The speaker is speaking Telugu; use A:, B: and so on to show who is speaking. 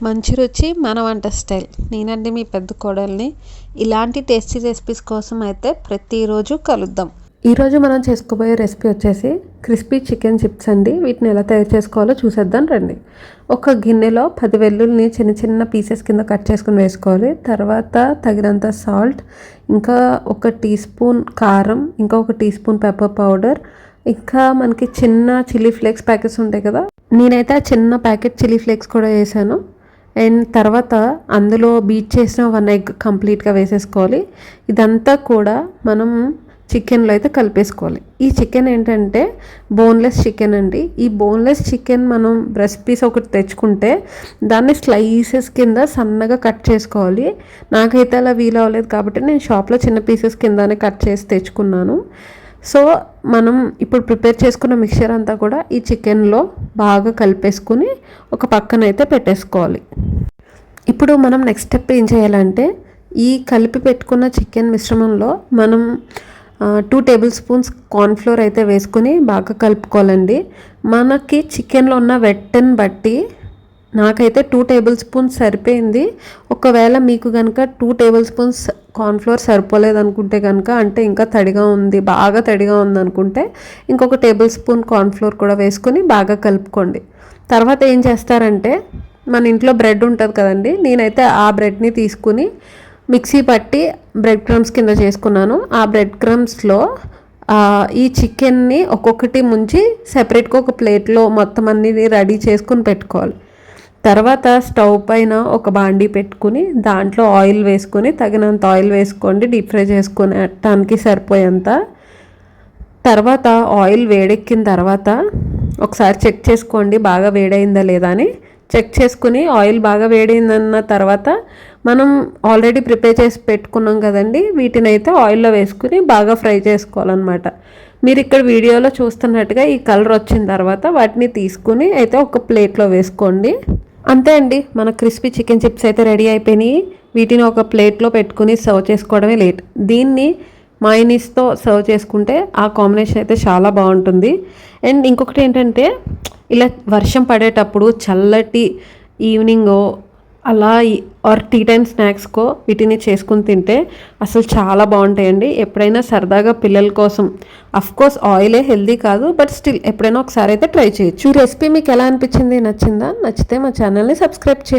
A: మంచి రుచి మన వంట స్టైల్. నేనండి మీ పెద్ద కోడల్ని. ఇలాంటి టేస్టీ రెసిపీస్ కోసం అయితే ప్రతిరోజు కలుద్దాం. ఈరోజు మనం చేసుకోబోయే రెసిపీ వచ్చేసి క్రిస్పీ చికెన్ చిప్స్ అండి. వీటిని ఎలా తయారు చేసుకోవాలో చూసేద్దాం రండి. ఒక గిన్నెలో 10 వెల్లుల్ని చిన్న చిన్న పీసెస్ కింద కట్ చేసుకుని వేసుకోవాలి. తర్వాత తగినంత సాల్ట్, ఇంకా 1 టీ స్పూన్ కారం, ఇంకా 1 టీ స్పూన్ పెప్పర్ పౌడర్, ఇంకా మనకి చిన్న చిల్లీ ఫ్లేక్స్ ప్యాకెట్స్ ఉంటాయి కదా, నేనైతే ఆ చిన్న ప్యాకెట్ చిల్లీ ఫ్లేక్స్ కూడా వేసాను. అండ్ తర్వాత అందులో బీట్ చేసిన 1 ఎగ్ కంప్లీట్గా వేసేసుకోవాలి. ఇదంతా కూడా మనం చికెన్లో అయితే కలిపేసుకోవాలి. ఈ చికెన్ ఏంటంటే బోన్లెస్ చికెన్ అండి. ఈ బోన్లెస్ చికెన్ మనం బ్రెస్ట్ పీస్ ఒకటి తెచ్చుకుంటే దాన్ని స్లైసెస్ కింద సన్నగా కట్ చేసుకోవాలి. నాకైతే అలా వీలు అవ్వలేదు కాబట్టి నేను షాప్లో చిన్న పీసెస్ కిందనే కట్ చేసి తెచ్చుకున్నాను. సో మనం ఇప్పుడు ప్రిపేర్ చేసుకున్న మిక్చర్ అంతా కూడా ఈ చికెన్లో బాగా కలిపేసుకుని ఒక పక్కన అయితే పెట్టేసుకోవాలి. ఇప్పుడు మనం నెక్స్ట్ స్టెప్ ఏం చేయాలంటే ఈ కలిపి పెట్టుకున్న చికెన్ మిశ్రమంలో మనం 2 టేబుల్ స్పూన్స్ కార్న్ఫ్లోర్ అయితే వేసుకుని బాగా కలుపుకోవాలండి. మనకి చికెన్లో ఉన్న వెట్టని బట్టి నాకైతే 2 టేబుల్ స్పూన్స్ సరిపోయింది. ఒకవేళ మీకు కనుక 2 టేబుల్ స్పూన్స్ కార్న్ఫ్లోర్ సరిపోలేదు అనుకుంటే కనుక, అంటే ఇంకా తడిగా ఉంది, బాగా తడిగా ఉంది అనుకుంటే ఇంకొక టేబుల్ స్పూన్ కార్న్ఫ్లోర్ కూడా వేసుకొని బాగా కలుపుకోండి. తర్వాత ఏం చేస్తారంటే మన ఇంట్లో బ్రెడ్ ఉంటుంది కదండి, నేనైతే ఆ బ్రెడ్ని తీసుకుని మిక్సీ పట్టి బ్రెడ్ క్రమ్స్ కింద చేసుకున్నాను. ఆ బ్రెడ్ క్రమ్స్లో ఈ చికెన్ని ఒక్కొక్కటి ముంచి సెపరేట్గా ఒక ప్లేట్లో మొత్తం అన్ని రెడీ చేసుకుని పెట్టుకోవాలి. తర్వాత స్టవ్ పైన ఒక బాండీ పెట్టుకుని దాంట్లో ఆయిల్ వేసుకొని తగినంత ఆయిల్ వేసుకోండి, డీప్ ఫ్రై చేసుకునేటానికి సరిపోయేంత. తర్వాత ఆయిల్ వేడెక్కిన తర్వాత ఒకసారి చెక్ చేసుకోండి బాగా వేడైందా లేదా అని. చెక్ చేసుకుని ఆయిల్ బాగా వేడైందన్న తర్వాత మనం ఆల్రెడీ ప్రిపేర్ చేసి పెట్టుకున్నాం కదండి, వీటిని అయితే ఆయిల్లో వేసుకుని బాగా ఫ్రై చేసుకోవాలన్నమాట. మీరు ఇక్కడ వీడియోలో చూస్తున్నట్టుగా ఈ కలర్ వచ్చిన తర్వాత వాటిని తీసుకుని అయితే ఒక ప్లేట్లో వేసుకోండి. అంతే అండి, మన క్రిస్పీ చికెన్ చిప్స్ అయితే రెడీ అయిపోయినాయి. వీటిని ఒక ప్లేట్లో పెట్టుకుని సర్వ్ చేసుకోవడమే లేట్. దీన్ని మయోనీస్తో సర్వ్ చేసుకుంటే ఆ కాంబినేషన్ అయితే చాలా బాగుంటుంది. అండ్ ఇంకొకటి ఏంటంటే ఇలా వర్షం పడేటప్పుడు చల్లటి ఈవినింగో అలా ఆర్ టీ టైమ్ స్నాక్స్కో వీటిని చేసుకుని తింటే అసలు చాలా బాగుంటాయండి. ఎప్పుడైనా సరదాగా పిల్లల కోసం, అఫ్కోర్స్ ఆయిలే హెల్దీ కాదు, బట్ స్టిల్ ఎప్పుడైనా ఒకసారి అయితే ట్రై చేయొచ్చు. ఈ రెసిపీ మీకు ఎలా అనిపించింది? నచ్చిందా? నచ్చితే మా ఛానల్ని సబ్స్క్రైబ్ చేయండి.